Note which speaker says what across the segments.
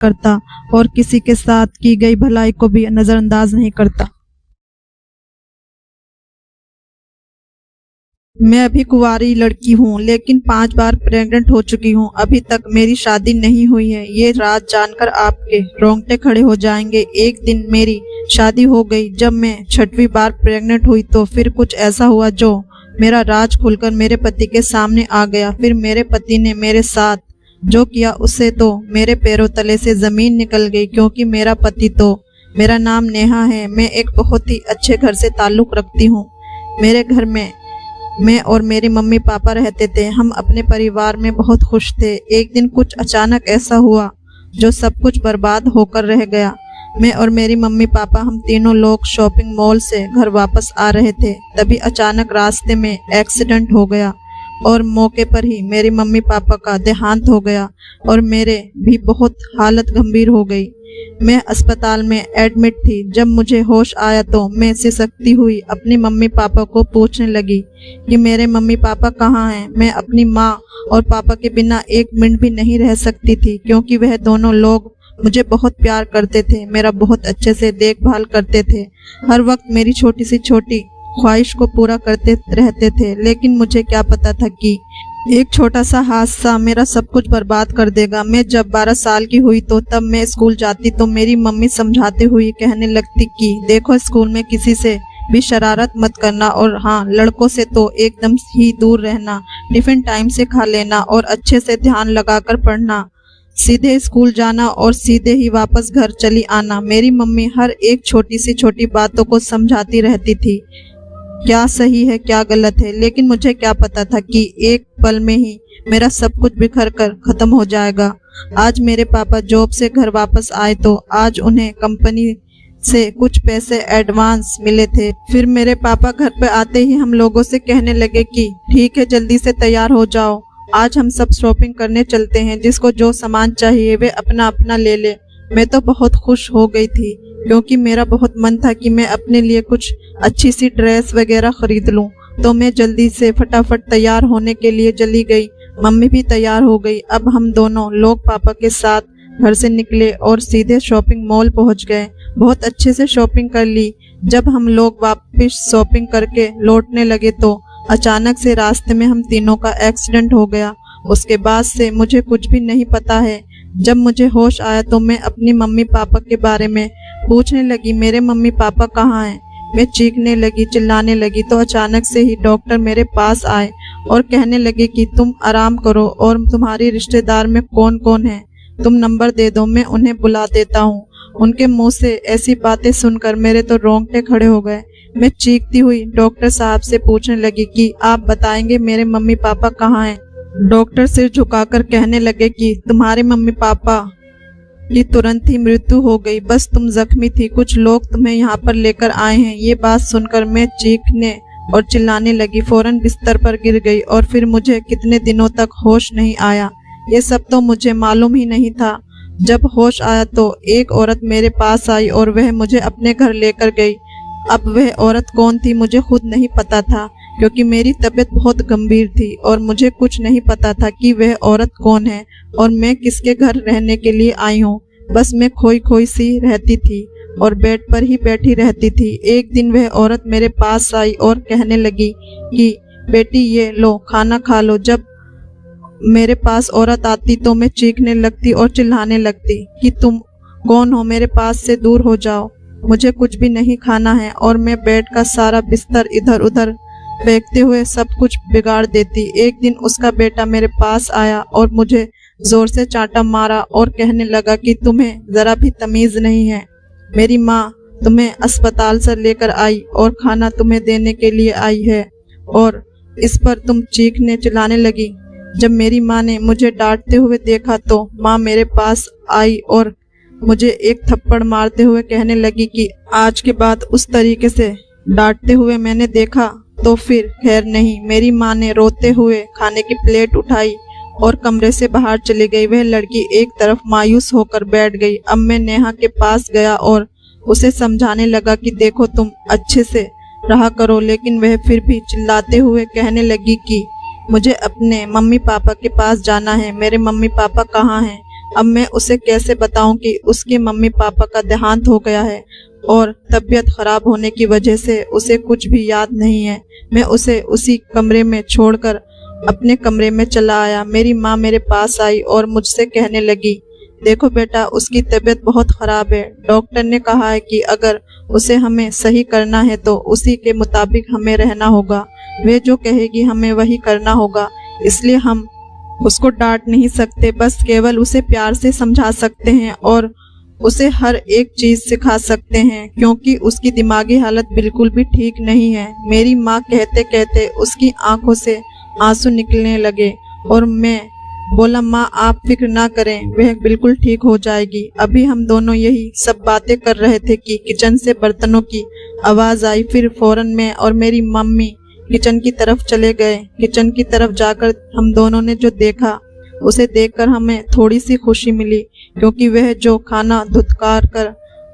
Speaker 1: करता और किसी के साथ की गई भलाई को भी नजरअंदाज नहीं करता। मैं अभी कुंवारी लड़की हूँ, लेकिन 5 बार प्रेग्नेंट हो चुकी हूँ। अभी तक मेरी शादी नहीं हुई है। ये राज जानकर आपके रोंगटे खड़े हो जाएंगे। एक दिन मेरी शादी हो गई। जब मैं 6वीं बार प्रेग्नेंट हुई तो फिर कुछ ऐसा हुआ जो मेरा राज खुलकर मेरे पति के सामने आ गया। फिर मेरे पति ने मेरे साथ जो किया उससे तो मेरे पैरों तले से जमीन निकल गई, क्योंकि मेरा पति तो मेरा नाम नेहा है। मैं एक बहुत ही अच्छे घर से ताल्लुक़ रखती हूँ। मेरे घर में मैं और मेरे मम्मी पापा रहते थे। हम अपने परिवार में बहुत खुश थे। एक दिन कुछ अचानक ऐसा हुआ जो सब कुछ बर्बाद होकर रह गया। मैं और मेरी मम्मी पापा हम तीनों लोग शॉपिंग मॉल से घर वापस आ रहे थे। तभी अचानक रास्ते में एक्सीडेंट हो गया और मौके पर ही मेरी मम्मी पापा का देहांत हो गया और मेरे भी बहुत हालत गंभीर हो गई। मैं अस्पताल में एडमिट थी। जब मुझे होश आया तो मैं सिसकती हुई अपनी मम्मी पापा को पूछने लगी कि मेरे मम्मी पापा कहाँ हैं। मैं अपनी माँ और पापा के बिना एक मिनट भी नहीं रह सकती थी, क्योंकि वह दोनों लोग मुझे बहुत प्यार करते थे, मेरा बहुत अच्छे से देखभाल करते थे, हर वक्त मेरी छोटी सी छोटी ख्वाहिश को पूरा करते रहते थे। लेकिन मुझे क्या पता था कि एक छोटा सा हादसा मेरा सब कुछ बर्बाद कर देगा। मैं जब 12 साल की हुई तो तब मैं स्कूल जाती तो मेरी मम्मी समझाते हुए कहने लगती कि देखो, स्कूल में किसी से भी शरारत मत करना, और हाँ, लड़कों से तो एकदम ही दूर रहना, टिफिन टाइम से खा लेना और अच्छे से ध्यान लगाकर पढ़ना, सीधे स्कूल जाना और सीधे ही वापस घर चली आना। मेरी मम्मी हर एक छोटी सी छोटी बातों को समझाती रहती थी, क्या सही है क्या गलत है। लेकिन मुझे क्या पता था कि एक पल में ही मेरा सब कुछ बिखर कर खत्म हो जाएगा। आज मेरे पापा जॉब से घर वापस आए तो आज उन्हें कंपनी से कुछ पैसे एडवांस मिले थे। फिर मेरे पापा घर पे आते ही हम लोगों से कहने लगे कि ठीक है, जल्दी से तैयार हो जाओ, आज हम सब शॉपिंग करने चलते हैं, जिसको जो सामान चाहिए वे अपना अपना ले ले। मैं तो बहुत खुश हो गई थी, क्योंकि मेरा बहुत मन था कि मैं अपने लिए कुछ अच्छी सी ड्रेस वगैरह खरीद लूं। तो मैं जल्दी से फटाफट तैयार होने के लिए चली गई। मम्मी भी तैयार हो गई। अब हम दोनों लोग पापा के साथ घर से निकले और सीधे शॉपिंग मॉल पहुंच गए। बहुत अच्छे से शॉपिंग कर ली। जब हम लोग वापस शॉपिंग करके लौटने लगे तो अचानक से रास्ते में हम तीनों का एक्सीडेंट हो गया। उसके बाद से मुझे कुछ भी नहीं पता है। जब मुझे होश आया तो मैं अपनी मम्मी पापा के बारे में पूछने लगी, मेरे मम्मी पापा कहाँ हैं। मैं चीखने लगी, चिल्लाने लगी तो अचानक से ही डॉक्टर मेरे पास आए और कहने लगे कि तुम आराम करो और तुम्हारी रिश्तेदार में कौन कौन है, तुम नंबर दे दो, मैं उन्हें बुला देता हूँ। उनके मुंह से ऐसी बातें सुनकर मेरे तो रोंगटे खड़े हो गए। मैं चीखती हुई डॉक्टर साहब से पूछने लगी कि आप बताएंगे मेरे मम्मी पापा कहाँ हैं। डॉक्टर सिर झुकाकर कहने लगे कि तुम्हारे मम्मी पापा की तुरंत ही मृत्यु हो गई, बस तुम जख्मी थी, कुछ लोग तुम्हें यहाँ पर लेकर आए हैं। ये बात सुनकर मैं चीखने और चिल्लाने लगी, फौरन बिस्तर पर गिर गई और फिर मुझे कितने दिनों तक होश नहीं आया। ये सब तो मुझे मालूम ही नहीं था। जब होश आया तो एक औरत मेरे पास आई और वह मुझे अपने घर लेकर गई। अब वह औरत कौन थी मुझे खुद नहीं पता था, क्योंकि मेरी तबीयत बहुत गंभीर थी और मुझे कुछ नहीं पता था कि वह औरत कौन है और मैं किसके घर रहने के लिए आई हूँ। बस मैं खोई खोई सी रहती थी और बेड पर ही बैठी रहती थी। एक दिन वह औरत मेरे पास आई और कहने लगी कि बेटी ये लो, खाना खा लो। जब मेरे पास औरत आती तो मैं चीखने लगती और चिल्लाने लगती कि तुम कौन हो, मेरे पास से दूर हो जाओ, मुझे कुछ भी नहीं खाना है। और मैं बेड का सारा बिस्तर इधर उधर फेंकते हुए सब कुछ बिगाड़ देती। एक दिन उसका बेटा मेरे पास आया और मुझे जोर से चांटा मारा और कहने लगा कि तुम्हें जरा भी तमीज नहीं है। मेरी माँ तुम्हें अस्पताल से लेकर आई और खाना तुम्हें देने के लिए आई है, और इस पर तुम चीखने चिल्लाने लगी। जब मेरी माँ ने मुझे डांटते हुए देखा तो माँ मेरे पास आई और मुझे एक थप्पड़ मारते हुए कहने लगी कि आज के बाद उस तरीके से डांटते हुए मैंने देखा तो फिर खैर नहीं। मेरी माँ ने रोते हुए खाने की प्लेट उठाई और कमरे से बाहर चली गई। वह लड़की एक तरफ मायूस होकर बैठ गई। अब मैं नेहा के पास गया और उसे समझाने लगा कि देखो तुम अच्छे से रहा करो, लेकिन वह फिर भी चिल्लाते हुए कहने लगी कि मुझे अपने मम्मी पापा के पास जाना है। मेरे मम्मी पापा कहाँ हैं? अब मैं उसे कैसे बताऊं कि उसके मम्मी पापा का देहांत हो गया है और तबीयत खराब होने की वजह से उसे कुछ भी याद नहीं है। मैं उसे उसी कमरे में छोड़कर अपने कमरे में चला आया। मेरी माँ मेरे पास आई और मुझसे कहने लगी, देखो बेटा, उसकी तबीयत बहुत ख़राब है। डॉक्टर ने कहा है कि अगर उसे हमें सही करना है तो उसी के मुताबिक हमें रहना होगा। वे जो कहेगी हमें वही करना होगा। इसलिए हम उसको डांट नहीं सकते, बस केवल उसे प्यार से समझा सकते हैं और उसे हर एक चीज़ सिखा सकते हैं, क्योंकि उसकी दिमागी हालत बिल्कुल भी ठीक नहीं है। मेरी माँ कहते कहते उसकी आंखों से आंसू निकलने लगे और मैं बोला, माँ आप फिक्र ना करें, वह बिल्कुल ठीक हो जाएगी। अभी हम दोनों यही सब बातें कर रहे थे कि किचन से बर्तनों की आवाज़ आई। फिर फौरन मैं और मेरी मम्मी किचन की तरफ चले गए। किचन की तरफ जाकर हम दोनों ने जो देखा उसे देखकर हमें थोड़ी सी खुशी मिली, क्योंकि वह जो खाना धुतकार कर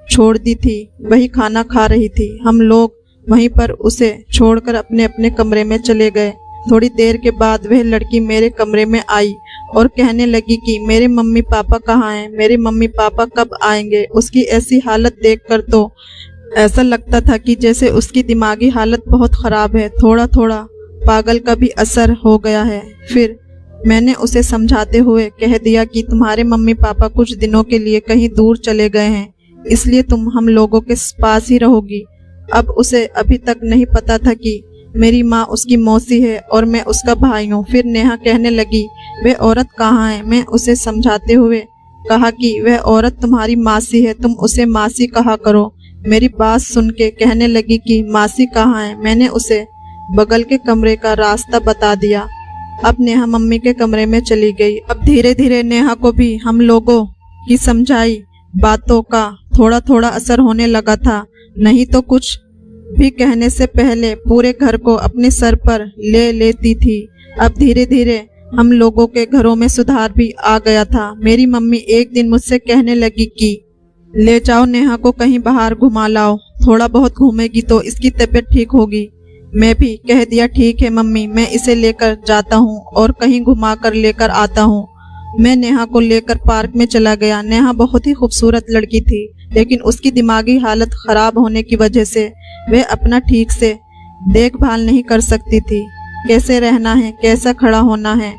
Speaker 1: छोड़ दी थी वही खाना खा रही थी। हम लोग वहीं पर उसे छोड़कर अपने अपने कमरे में चले गए। थोड़ी देर के बाद वह लड़की मेरे कमरे में आई और कहने लगी कि मेरे मम्मी पापा कहाँ हैं, मेरे मम्मी पापा कब आएंगे। उसकी ऐसी हालत देखकर तो ऐसा लगता था कि जैसे उसकी दिमागी हालत बहुत ख़राब है, थोड़ा थोड़ा पागल का भी असर हो गया है। फिर मैंने उसे समझाते हुए कह दिया कि तुम्हारे मम्मी पापा कुछ दिनों के लिए कहीं दूर चले गए हैं, इसलिए तुम हम लोगों के पास ही रहोगी। अब उसे अभी तक नहीं पता था कि मेरी माँ उसकी मौसी है और मैं उसका भाई हूँ। फिर नेहा कहने लगी, वह औरत कहाँ है। मैं उसे समझाते हुए कहा कि वह औरत तुम्हारी मासी है, तुम उसे मासी कहा करो। मेरी बात सुन के कहने लगी कि मासी कहाँ है। मैंने उसे बगल के कमरे का रास्ता बता दिया। अब नेहा मम्मी के कमरे में चली गई। अब धीरे धीरे नेहा को भी हम लोगों की समझाई बातों का थोड़ा थोड़ा असर होने लगा था, नहीं तो कुछ भी कहने से पहले पूरे घर को अपने सर पर ले लेती थी। अब धीरे धीरे हम लोगों के घरों में सुधार भी आ गया था। मेरी मम्मी एक दिन मुझसे कहने लगी कि ले जाओ नेहा को कहीं बाहर घुमा लाओ, थोड़ा बहुत घूमेगी तो इसकी तबीयत ठीक होगी। मैं भी कह दिया, ठीक है मम्मी, मैं इसे लेकर जाता हूँ और कहीं घुमा कर लेकर आता हूँ। मैं नेहा को लेकर पार्क में चला गया। नेहा बहुत ही खूबसूरत लड़की थी, लेकिन उसकी दिमागी हालत खराब होने की वजह से वह अपना ठीक से देखभाल नहीं कर सकती थी। कैसे रहना है, कैसा खड़ा होना है,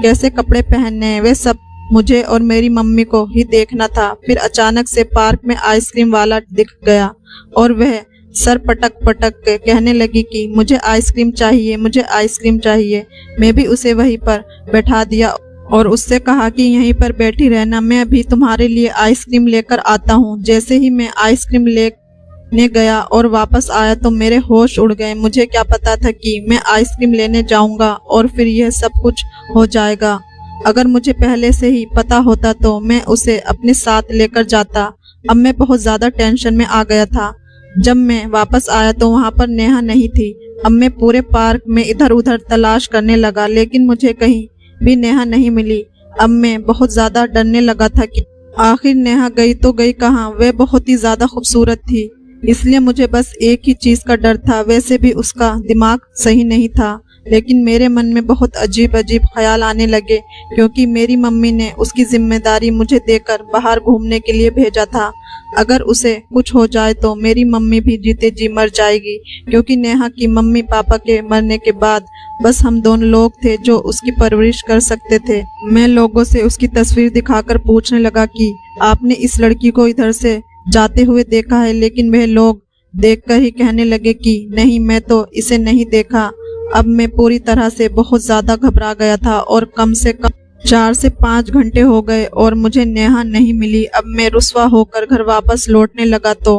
Speaker 1: कैसे कपड़े पहनने हैं, वे सब मुझे और मेरी मम्मी को ही देखना था। फिर अचानक से पार्क में आइसक्रीम वाला दिख गया और वह सर पटक पटक के कहने लगी कि मुझे आइसक्रीम चाहिए, मुझे आइसक्रीम चाहिए। मैं भी उसे वहीं पर बैठा दिया और उससे कहा कि यहीं पर बैठी रहना, मैं अभी तुम्हारे लिए आइसक्रीम लेकर आता हूँ। जैसे ही मैं आइसक्रीम लेने गया और वापस आया तो मेरे होश उड़ गए। मुझे क्या पता था कि मैं आइसक्रीम लेने जाऊंगा और फिर यह सब कुछ हो जाएगा। अगर मुझे पहले से ही पता होता तो मैं उसे अपने साथ लेकर जाता। अब मैं बहुत ज़्यादा टेंशन में आ गया था। जब मैं वापस आया तो वहाँ पर नेहा नहीं थी। अब मैं पूरे पार्क में इधर उधर तलाश करने लगा, लेकिन मुझे कहीं भी नेहा नहीं मिली। अब मैं बहुत ज़्यादा डरने लगा था कि आखिर नेहा गई तो गई कहाँ। वह बहुत ही ज़्यादा खूबसूरत थी, इसलिए मुझे बस एक ही चीज़ का डर था। वैसे भी उसका दिमाग सही नहीं था, लेकिन मेरे मन में बहुत अजीब अजीब ख्याल आने लगे, क्योंकि मेरी मम्मी ने उसकी जिम्मेदारी मुझे देकर बाहर घूमने के लिए भेजा था। अगर उसे कुछ हो जाए तो मेरी मम्मी भी जीते जी मर जाएगी, क्योंकि नेहा की मम्मी पापा के मरने के बाद बस हम दोनों लोग थे जो उसकी परवरिश कर सकते थे। मैं लोगों से उसकी तस्वीर दिखाकर पूछने लगा कि आपने इस लड़की को इधर से जाते हुए देखा है, लेकिन वह लोग देखकर ही कहने लगे कि नहीं, मैं तो इसे नहीं देखा। अब मैं पूरी तरह से बहुत ज़्यादा घबरा गया था और कम से कम 4 से 5 घंटे हो गए और मुझे नेहा नहीं मिली। अब मैं रुस्वा होकर घर वापस लौटने लगा तो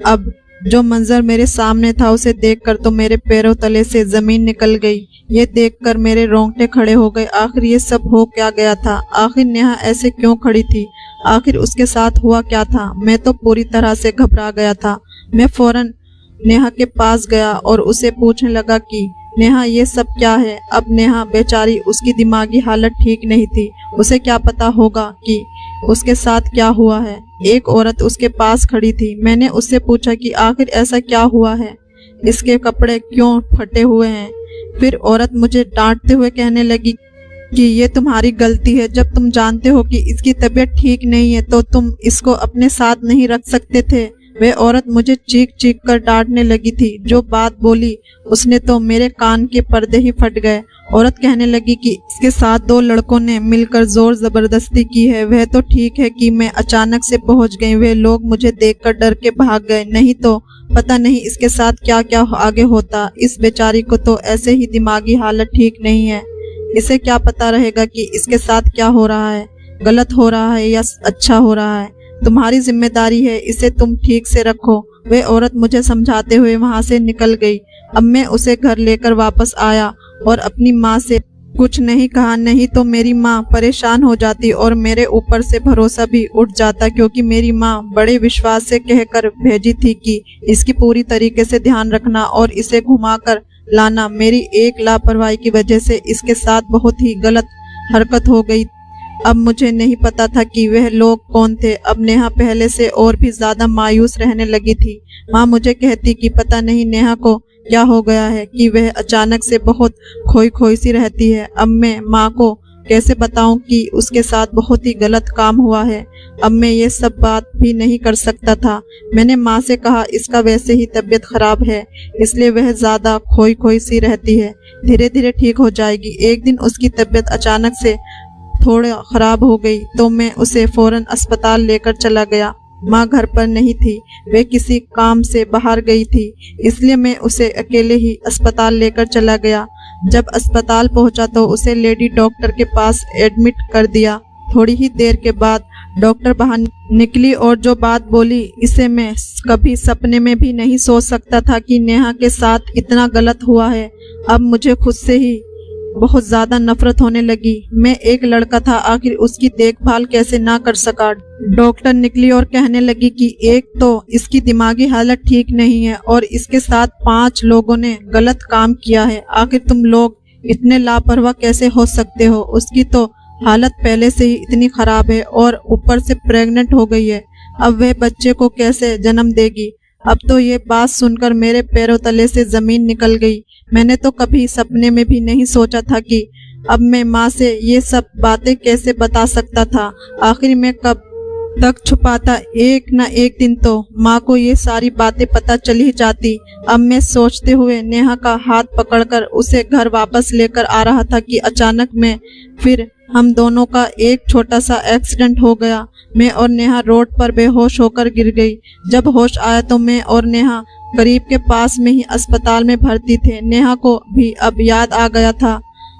Speaker 1: अब जो मंजर मेरे सामने था उसे देखकर तो मेरे पैरों तले से ज़मीन निकल गई। ये देखकर मेरे रोंगटे खड़े हो गए। आखिर ये सब हो क्या गया था? आखिर नेहा ऐसे क्यों खड़ी थी? आखिर उसके साथ हुआ क्या था? मैं तो पूरी तरह से घबरा गया था। मैं फौरन नेहा के पास गया और उसे पूछने लगा कि नेहा ये सब क्या है? अब नेहा बेचारी, उसकी दिमागी हालत ठीक नहीं थी। उसे क्या पता होगा कि उसके साथ क्या हुआ है। एक औरत उसके पास खड़ी थी। मैंने उससे पूछा कि आखिर ऐसा क्या हुआ है, इसके कपड़े क्यों फटे हुए हैं? फिर औरत मुझे डांटते हुए कहने लगी कि ये तुम्हारी गलती है। जब तुम जानते हो कि इसकी तबीयत ठीक नहीं है तो तुम इसको अपने साथ नहीं रख सकते थे। वह औरत मुझे चीख चीख कर डांटने लगी थी। जो बात बोली उसने तो मेरे कान के पर्दे ही फट गए। औरत कहने लगी कि इसके साथ 2 लड़कों ने मिलकर जोर जबरदस्ती की है। वह तो ठीक है कि मैं अचानक से पहुंच गई, वे लोग मुझे देखकर डर के भाग गए, नहीं तो पता नहीं इसके साथ क्या क्या आगे होता। इस बेचारी को तो ऐसे ही दिमागी हालत ठीक नहीं है, इसे क्या पता रहेगा कि इसके साथ क्या हो रहा है, गलत हो रहा है या अच्छा हो रहा है। तुम्हारी जिम्मेदारी है, इसे तुम ठीक से रखो। वह औरत मुझे समझाते हुए वहां से निकल गई। अब मैं उसे घर लेकर वापस आया और अपनी माँ से कुछ नहीं कहा, नहीं तो मेरी माँ परेशान हो जाती और मेरे ऊपर से भरोसा भी उठ जाता, क्योंकि मेरी माँ बड़े विश्वास से कहकर भेजी थी कि इसकी पूरी तरीके से ध्यान रखना और इसे घुमाकर लाना। मेरी एक लापरवाही की वजह से इसके साथ बहुत ही गलत हरकत हो गई। अब मुझे नहीं पता था कि वह लोग कौन थे। अब नेहा पहले से और भी ज्यादा मायूस रहने लगी थी। माँ मुझे कहती कि पता नहीं नेहा को क्या हो गया है कि वह अचानक से बहुत खोई खोई सी रहती है। अब मैं माँ को कैसे बताऊं कि उसके साथ बहुत ही गलत काम हुआ है। अब मैं ये सब बात भी नहीं कर सकता था। मैंने माँ से कहा इसका वैसे ही तबीयत खराब है, इसलिए वह ज्यादा खोई खोई सी रहती है, धीरे धीरे ठीक हो जाएगी। एक दिन उसकी तबीयत अचानक से थोड़ा खराब हो गई तो मैं उसे फौरन अस्पताल लेकर चला गया। माँ घर पर नहीं थी, वे किसी काम से बाहर गई थी, इसलिए मैं उसे अकेले ही अस्पताल लेकर चला गया। जब अस्पताल पहुंचा तो उसे लेडी डॉक्टर के पास एडमिट कर दिया। थोड़ी ही देर के बाद डॉक्टर बाहर निकली और जो बात बोली इसे मैं कभी सपने में भी नहीं सोच सकता था कि नेहा के साथ इतना गलत हुआ है। अब मुझे खुद से ही बहुत ज्यादा नफरत होने लगी। मैं एक लड़का था, आखिर उसकी देखभाल कैसे ना कर सका। डॉक्टर निकली और कहने लगी कि एक तो इसकी दिमागी हालत ठीक नहीं है और इसके साथ 5 लोगों ने गलत काम किया है। आखिर तुम लोग इतने लापरवाह कैसे हो सकते हो? उसकी तो हालत पहले से ही इतनी खराब है और ऊपर से प्रेग्नेंट हो गई है। अब वह बच्चे को कैसे जन्म देगी? अब तो ये बात सुनकर मेरे पैरों तले से जमीन निकल गई। मैंने तो कभी सपने में भी नहीं सोचा था कि अब मैं माँ से ये सब बातें कैसे बता सकता था। आखिर मैं कब तक छुपाता? एक न एक दिन तो माँ को ये सारी बातें पता चल ही जाती। अब मैं सोचते हुए नेहा का हाथ पकड़कर उसे घर वापस लेकर आ रहा था कि अचानक मैं फिर हम दोनों का एक छोटा सा एक्सीडेंट हो गया। मैं और नेहा रोड पर बेहोश होकर गिर गई। जब होश आया तो मैं और नेहा करीब के पास में ही अस्पताल में भर्ती थे। नेहा को भी अब याद आ गया था।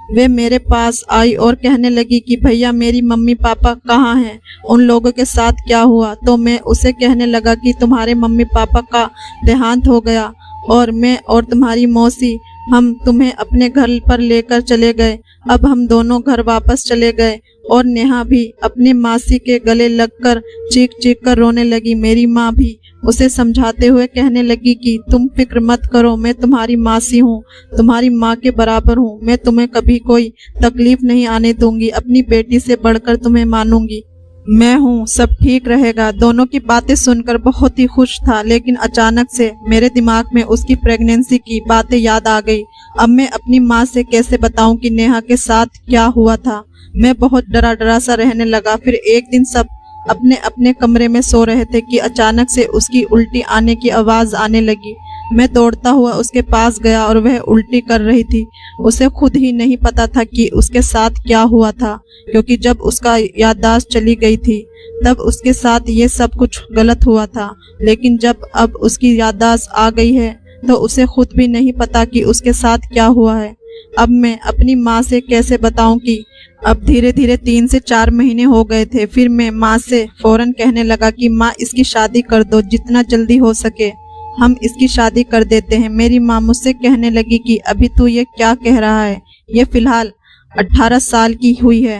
Speaker 1: वे मेरे पास आई और कहने लगी कि भैया मेरी मम्मी पापा कहाँ हैं, उन लोगों के साथ क्या हुआ? तो मैं उसे कहने लगा कि तुम्हारे मम्मी पापा का देहांत हो गया और मैं और तुम्हारी मौसी हम तुम्हें अपने घर पर लेकर चले गए। अब हम दोनों घर वापस चले गए और नेहा भी अपनी मासी के गले लगकर चीख चीख कर रोने लगी। मेरी माँ भी उसे समझाते हुए कहने लगी कि तुम फिक्र मत करो, मैं तुम्हारी मासी हूँ, तुम्हारी माँ के बराबर हूँ, मैं तुम्हें कभी कोई तकलीफ नहीं आने दूंगी, अपनी बेटी से बढ़कर तुम्हें मानूंगी, मैं हूँ, सब ठीक रहेगा। दोनों की बातें सुनकर बहुत ही खुश था, लेकिन अचानक से मेरे दिमाग में उसकी प्रेगनेंसी की बातें याद आ गई। अब मैं अपनी माँ से कैसे बताऊं कि नेहा के साथ क्या हुआ था? मैं बहुत डरा डरा सा रहने लगा। फिर एक दिन सब अपने अपने कमरे में सो रहे थे कि अचानक से उसकी उल्टी आने की आवाज आने लगी। मैं दौड़ता हुआ उसके पास गया और वह उल्टी कर रही थी। उसे खुद ही नहीं पता था कि उसके साथ क्या हुआ था, क्योंकि जब उसका याददाश्त चली गई थी तब उसके साथ ये सब कुछ गलत हुआ था। लेकिन जब अब उसकी याददाश्त आ गई है तो उसे खुद भी नहीं पता कि उसके साथ क्या हुआ है। अब मैं अपनी माँ से कैसे बताऊं कि अब धीरे धीरे 3 से 4 महीने हो गए थे। फिर मैं माँ से फौरन कहने लगा कि माँ इसकी शादी कर दो, जितना जल्दी हो सके हम इसकी शादी कर देते हैं। मेरी माँ मुझसे कहने लगी कि अभी तू ये क्या कह रहा है, ये फिलहाल 18 साल की हुई है,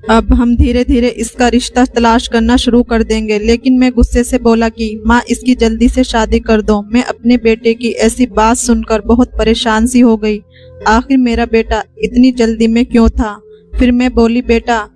Speaker 1: अब हम धीरे धीरे इसका रिश्ता तलाश करना शुरू कर देंगे। लेकिन मैं गुस्से से बोला कि माँ इसकी जल्दी से शादी कर दो। मैं अपने बेटे की ऐसी बात सुनकर बहुत परेशान सी हो गई। आखिर मेरा बेटा इतनी जल्दी में क्यों था? फिर मैं बोली बेटा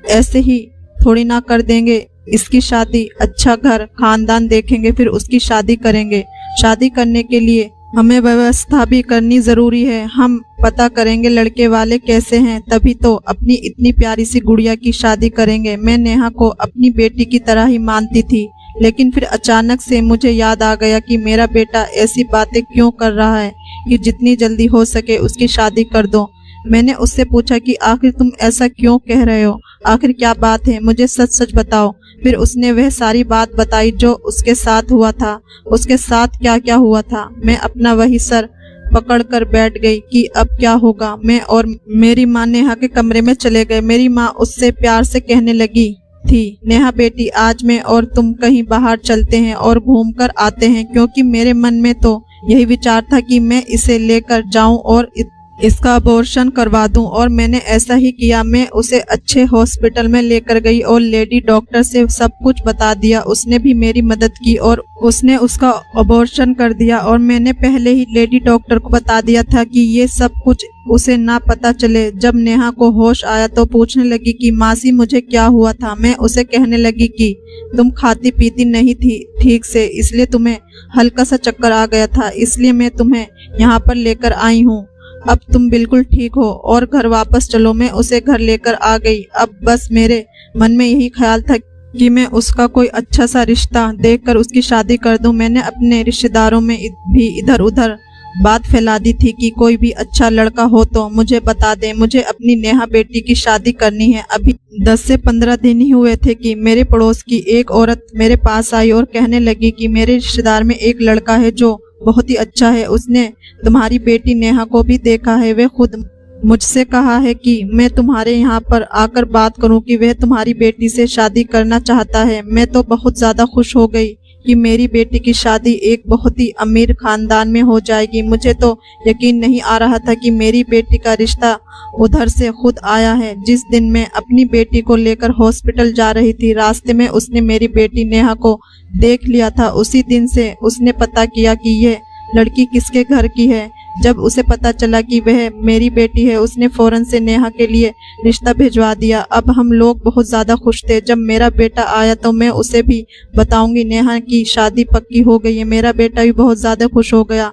Speaker 1: ऐसे ही थोड़ी ना कर देंगे इसकी शादी, अच्छा घर खानदान देखेंगे फिर उसकी शादी करेंगे। शादी करने के लिए हमें व्यवस्था भी करनी जरूरी है। हम पता करेंगे लड़के वाले कैसे हैं, तभी तो अपनी इतनी प्यारी सी गुड़िया की शादी करेंगे। मैं नेहा को अपनी बेटी की तरह ही मानती थी, लेकिन फिर अचानक से मुझे याद आ गया कि मेरा बेटा ऐसी बातें क्यों कर रहा है कि जितनी जल्दी हो सके उसकी शादी कर दो। मैंने उससे पूछा कि आखिर तुम ऐसा क्यों कह रहे हो, आखिर क्या बात है, मुझे सच सच बताओ। फिर उसने वह सारी बात बताई जो उसके साथ हुआ था, उसके साथ क्या क्या हुआ था। मैं अपना वही सर पकड़ कर बैठ गई कि अब क्या होगा। मैं और मेरी माँ नेहा के कमरे में चले गए। मेरी माँ उससे प्यार से कहने लगी थी, नेहा बेटी, आज मैं और तुम कहीं बाहर चलते हैं और घूम कर आते हैं, क्योंकि मेरे मन में तो यही विचार था कि मैं इसे लेकर जाऊं और इसका अबॉर्शन करवा दूं, और मैंने ऐसा ही किया। मैं उसे अच्छे हॉस्पिटल में लेकर गई और लेडी डॉक्टर से सब कुछ बता दिया। उसने भी मेरी मदद की और उसने उसका अबॉर्शन कर दिया। और मैंने पहले ही लेडी डॉक्टर को बता दिया था कि ये सब कुछ उसे ना पता चले। जब नेहा को होश आया तो पूछने लगी कि मासी मुझे क्या हुआ था। मैं उसे कहने लगी कि तुम खाती पीती नहीं थी ठीक से, इसलिए तुम्हें हल्का सा चक्कर आ गया था, इसलिए मैं तुम्हें यहाँ पर लेकर आई हूँ। अब तुम बिल्कुल ठीक हो और घर वापस चलो। मैं उसे घर लेकर आ गई। अब बस मेरे मन में यही ख्याल था कि मैं उसका कोई अच्छा सा रिश्ता देखकर उसकी शादी कर दूं। मैंने अपने रिश्तेदारों में भी इधर उधर बात फैला दी थी कि कोई भी अच्छा लड़का हो तो मुझे बता दे, मुझे अपनी नेहा बेटी की शादी करनी है। अभी 10 से 15 दिन ही हुए थे कि मेरे पड़ोस की एक औरत मेरे पास आई और कहने लगी कि मेरे रिश्तेदार में एक लड़का है जो बहुत ही अच्छा है, उसने तुम्हारी बेटी नेहा को भी देखा है। वह खुद मुझसे कहा है कि मैं तुम्हारे यहाँ पर आकर बात करूं कि वह तुम्हारी बेटी से शादी करना चाहता है। मैं तो बहुत ज़्यादा खुश हो गई कि मेरी बेटी की शादी एक बहुत ही अमीर खानदान में हो जाएगी। मुझे तो यकीन नहीं आ रहा था कि मेरी बेटी का रिश्ता उधर से खुद आया है। जिस दिन मैं अपनी बेटी को लेकर हॉस्पिटल जा रही थी, रास्ते में उसने मेरी बेटी नेहा को देख लिया था। उसी दिन से उसने पता किया कि यह लड़की किसके घर की है। जब उसे पता चला कि वह मेरी बेटी है, उसने फौरन से नेहा के लिए रिश्ता भिजवा दिया। अब हम लोग बहुत ज़्यादा खुश थे। जब मेरा बेटा आया तो मैं उसे भी बताऊंगी नेहा की शादी पक्की हो गई है। मेरा बेटा भी बहुत ज़्यादा खुश हो गया।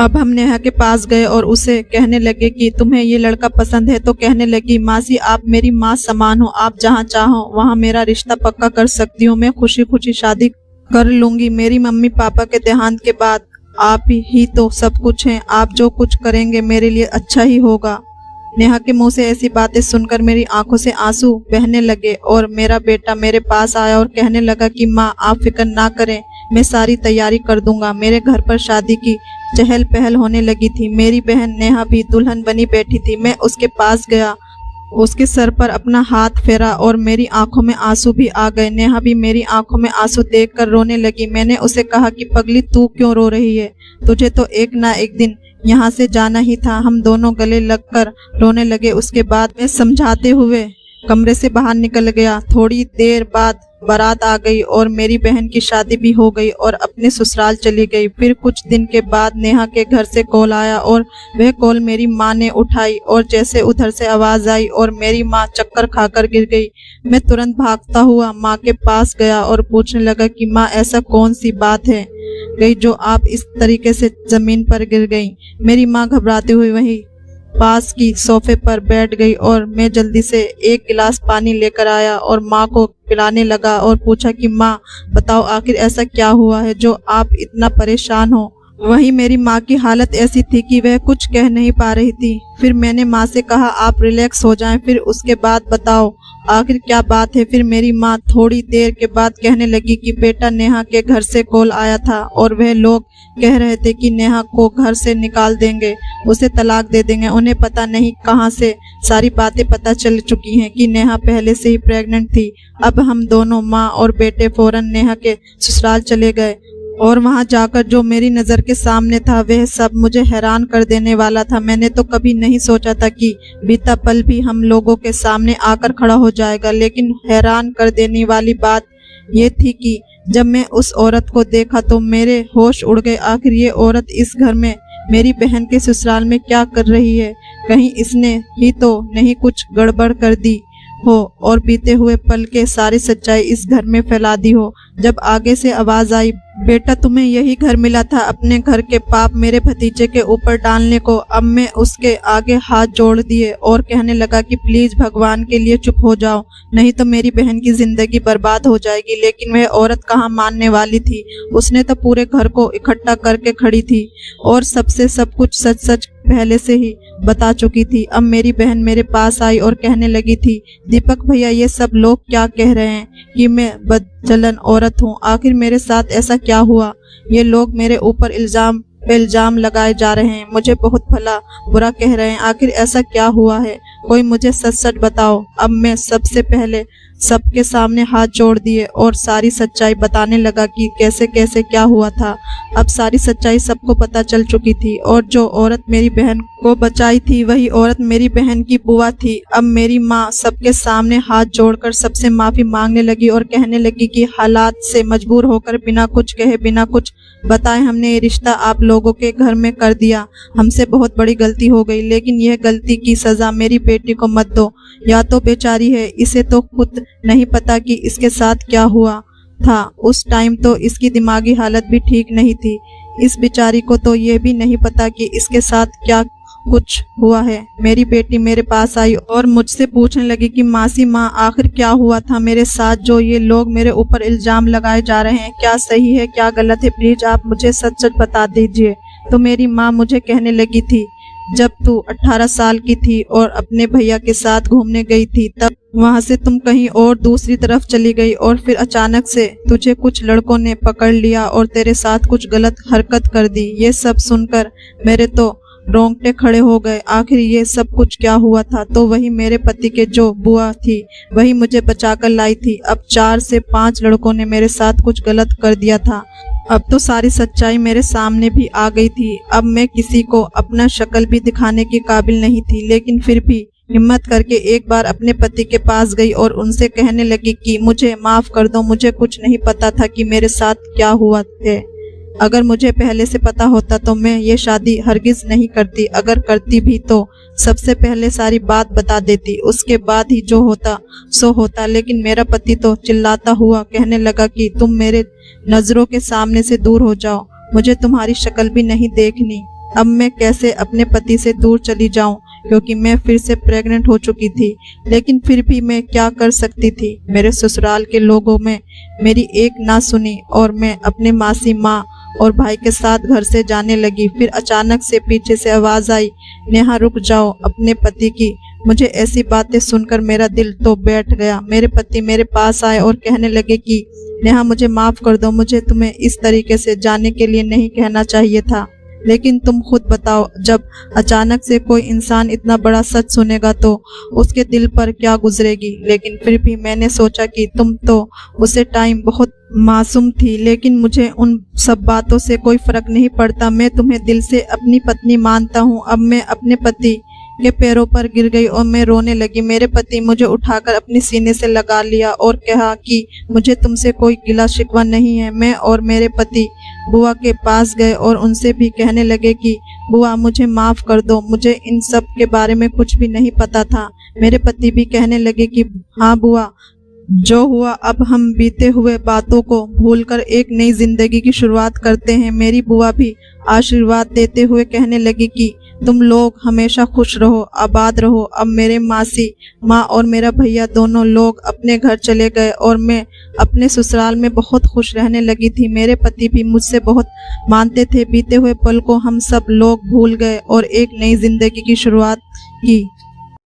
Speaker 1: अब हम नेहा के पास गए और उसे कहने लगे कि तुम्हें ये लड़का पसंद है, तो कहने लगी मासी आप मेरी माँ समान हो, आप जहाँ चाहो वहाँ मेरा रिश्ता पक्का कर सकती हो। मैं खुशी खुशी शादी कर लूंगी। मेरी मम्मी पापा के देहांत के बाद आप ही तो सब कुछ हैं, आप जो कुछ करेंगे मेरे लिए अच्छा ही होगा। नेहा के मुंह से ऐसी बातें सुनकर मेरी आंखों से आंसू बहने लगे और मेरा बेटा मेरे पास आया और कहने लगा कि माँ आप फिक्र ना करें, मैं सारी तैयारी कर दूंगा। मेरे घर पर शादी की चहल पहल होने लगी थी। मेरी बहन नेहा भी दुल्हन बनी बैठी थी। मैं उसके पास गया, उसके सर पर अपना हाथ फेरा और मेरी आंखों में आंसू भी आ गए। नेहा भी मेरी आंखों में आंसू देखकर रोने लगी। मैंने उसे कहा कि पगली तू क्यों रो रही है, तुझे तो एक ना एक दिन यहाँ से जाना ही था। हम दोनों गले लगकर रोने लगे। उसके बाद मैं समझाते हुए कमरे से बाहर निकल गया। थोड़ी देर बाद बारात आ गई और मेरी बहन की शादी भी हो गई और अपने ससुराल चली गई। फिर कुछ दिन के बाद नेहा के घर से कॉल आया और वह कॉल मेरी माँ ने उठाई और जैसे उधर से आवाज आई और मेरी माँ चक्कर खाकर गिर गई। मैं तुरंत भागता हुआ माँ के पास गया और पूछने लगा कि माँ ऐसा कौन सी बात है गई जो आप इस तरीके से जमीन पर गिर गई। मेरी माँ घबराती हुई वहीं पास की सोफे पर बैठ गई और मैं जल्दी से एक गिलास पानी लेकर आया और माँ को पिलाने लगा और पूछा कि माँ बताओ आखिर ऐसा क्या हुआ है जो आप इतना परेशान हो। वहीं मेरी माँ की हालत ऐसी थी कि वह कुछ कह नहीं पा रही थी। फिर मैंने माँ से कहा आप रिलैक्स हो जाएं, फिर उसके बाद बताओ आखिर क्या बात है। फिर मेरी माँ थोड़ी देर के बाद कहने लगी कि बेटा नेहा के घर से कॉल आया था और वह लोग कह रहे थे कि नेहा को घर से निकाल देंगे, उसे तलाक दे देंगे। उन्हें पता नहीं कहां से सारी बातें पता चल चुकी हैं कि नेहा पहले से ही प्रेग्नेंट थी। अब हम दोनों माँ और बेटे फौरन नेहा के ससुराल चले गए और वहां जाकर जो मेरी नज़र के सामने था वह सब मुझे हैरान कर देने वाला था। मैंने तो कभी नहीं सोचा था कि बीता पल भी हम लोगों के सामने आकर खड़ा हो जाएगा, लेकिन हैरान कर देने वाली बात ये थी कि जब मैं उस औरत को देखा तो मेरे होश उड़ गए। आखिर ये औरत इस घर में मेरी बहन के ससुराल में क्या कर रही है? कहीं इसने ही तो नहीं कुछ गड़बड़ कर दी। हो और बीते हुए पल के सारी सच्चाई इस घर में फैला दी हो। जब आगे से आवाज आई, बेटा तुम्हें यही घर मिला था अपने घर के पाप मेरे भतीजे के ऊपर डालने को। अब मैं उसके आगे हाथ जोड़ दिए और कहने लगा कि प्लीज भगवान के लिए चुप हो जाओ, नहीं तो मेरी बहन की जिंदगी बर्बाद हो जाएगी। लेकिन वह औरत कहाँ मानने वाली थी। उसने तो पूरे घर को इकट्ठा करके खड़ी थी और सबसे सब कुछ सच सच पहले से ही बता चुकी थी। अब मेरी बहन मेरे पास आई और कहने लगी थी, दीपक भैया ये सब लोग क्या कह रहे हैं कि मैं बदचलन औरत हूँ। आखिर मेरे साथ ऐसा क्या हुआ? ये लोग मेरे ऊपर इल्जाम पे इल्जाम लगाए जा रहे हैं, मुझे बहुत भला बुरा कह रहे हैं। आखिर ऐसा क्या हुआ है? कोई मुझे सच सच बताओ। अब मैं सबसे पहले सबके सामने हाथ जोड़ दिए और सारी सच्चाई बताने लगा कि कैसे कैसे क्या हुआ था। अब सारी सच्चाई सबको पता चल चुकी थी और जो औरत मेरी बहन को बचाई थी वही औरत मेरी बहन की बुआ थी। अब मेरी माँ सबके सामने हाथ जोड़कर सबसे माफी मांगने लगी और कहने लगी कि हालात से मजबूर होकर बिना कुछ कहे बिना कुछ बताए हमने ये रिश्ता आप लोगों के घर में कर दिया। हमसे बहुत बड़ी गलती हो गई, लेकिन यह गलती की सजा मेरी बेटी को मत दो। या तो बेचारी है, इसे तो खुद नहीं पता कि इसके साथ क्या हुआ था। उस टाइम तो इसकी दिमागी हालत भी ठीक नहीं थी। इस बेचारी को तो ये भी नहीं पता कि इसके साथ क्या कुछ हुआ है। मेरी बेटी मेरे पास आई और मुझसे पूछने लगी कि मासी माँ आखिर क्या हुआ था मेरे साथ, जो ये लोग मेरे ऊपर इल्जाम लगाए जा रहे हैं, क्या सही है क्या गलत है, प्लीज आप मुझे सच सच बता दीजिए। तो मेरी माँ मुझे कहने लगी थी, जब तू 18 साल की थी और अपने भैया के साथ घूमने गई थी, तब वहां से तुम कहीं और दूसरी तरफ चली गई और फिर अचानक से तुझे कुछ लड़कों ने पकड़ लिया और तेरे साथ कुछ गलत हरकत कर दी। ये सब सुनकर मेरे तो रोंगटे खड़े हो गए। आखिर ये सब कुछ क्या हुआ था? तो वही मेरे पति के जो बुआ थी वही मुझे बचाकर लाई थी। अब 4 से 5 लड़कों ने मेरे साथ कुछ गलत कर दिया था। अब तो सारी सच्चाई मेरे सामने भी आ गई थी। अब मैं किसी को अपना शक्ल भी दिखाने के काबिल नहीं थी, लेकिन फिर भी हिम्मत करके एक बार अपने पति के पास गई और उनसे कहने लगी कि मुझे माफ कर दो, मुझे कुछ नहीं पता था कि मेरे साथ क्या हुआ है। अगर मुझे पहले से पता होता तो मैं ये शादी हरगिज नहीं करती। अगर करती भी तो सबसे पहले सारी बात बता देती, उसके बाद ही जो होता सो होता। लेकिन मेरा पति तो चिल्लाता हुआ कहने लगा कि तुम मेरे नजरों के सामने से दूर हो जाओ, मुझे तुम्हारी शक्ल भी नहीं देखनी। अब मैं कैसे अपने पति से दूर चली जाऊं, क्योंकि मैं फिर से प्रेग्नेंट हो चुकी थी। लेकिन फिर भी मैं क्या कर सकती थी। मेरे ससुराल के लोगों में मेरी एक ना सुनी और मैं अपने मासी माँ और भाई के साथ घर से जाने लगी। फिर अचानक से पीछे से आवाज आई, नेहा रुक जाओ अपने पति की। मुझे ऐसी बातें सुनकर मेरा दिल तो बैठ गया। मेरे पति मेरे पास आए और कहने लगे कि नेहा मुझे माफ कर दो, मुझे तुम्हें इस तरीके से जाने के लिए नहीं कहना चाहिए था। लेकिन तुम खुद बताओ, जब अचानक से कोई इंसान इतना बड़ा सच सुनेगा तो उसके दिल पर क्या गुजरेगी। लेकिन फिर भी मैंने सोचा कि तुम तो उसे टाइम बहुत मासूम थी, लेकिन मुझे उन सब बातों से कोई फर्क नहीं पड़ता। मैं तुम्हें दिल से अपनी पत्नी मानता हूँ। अब मैं अपने पति के पैरों पर गिर गई और मैं रोने लगी। मेरे पति मुझे उठाकर अपने सीने से लगा लिया और कहा कि मुझे तुमसे कोई गिला शिकवा नहीं है। मैं और मेरे पति बुआ के पास गए और उनसे भी कहने लगे कि बुआ मुझे माफ कर दो, मुझे इन सब के बारे में कुछ भी नहीं पता था। मेरे पति भी कहने लगे कि हाँ बुआ, जो हुआ अब हम बीते हुए बातों को भूलकर एक नई जिंदगी की शुरुआत करते हैं। मेरी बुआ भी आशीर्वाद देते हुए कहने लगी कि तुम लोग हमेशा खुश रहो, आबाद रहो। अब मेरे मासी माँ और मेरा भैया दोनों लोग अपने घर चले गए और मैं अपने ससुराल में बहुत खुश रहने लगी थी। मेरे पति भी मुझसे बहुत मानते थे। बीते हुए पल को हम सब लोग भूल गए और एक नई जिंदगी की शुरुआत की।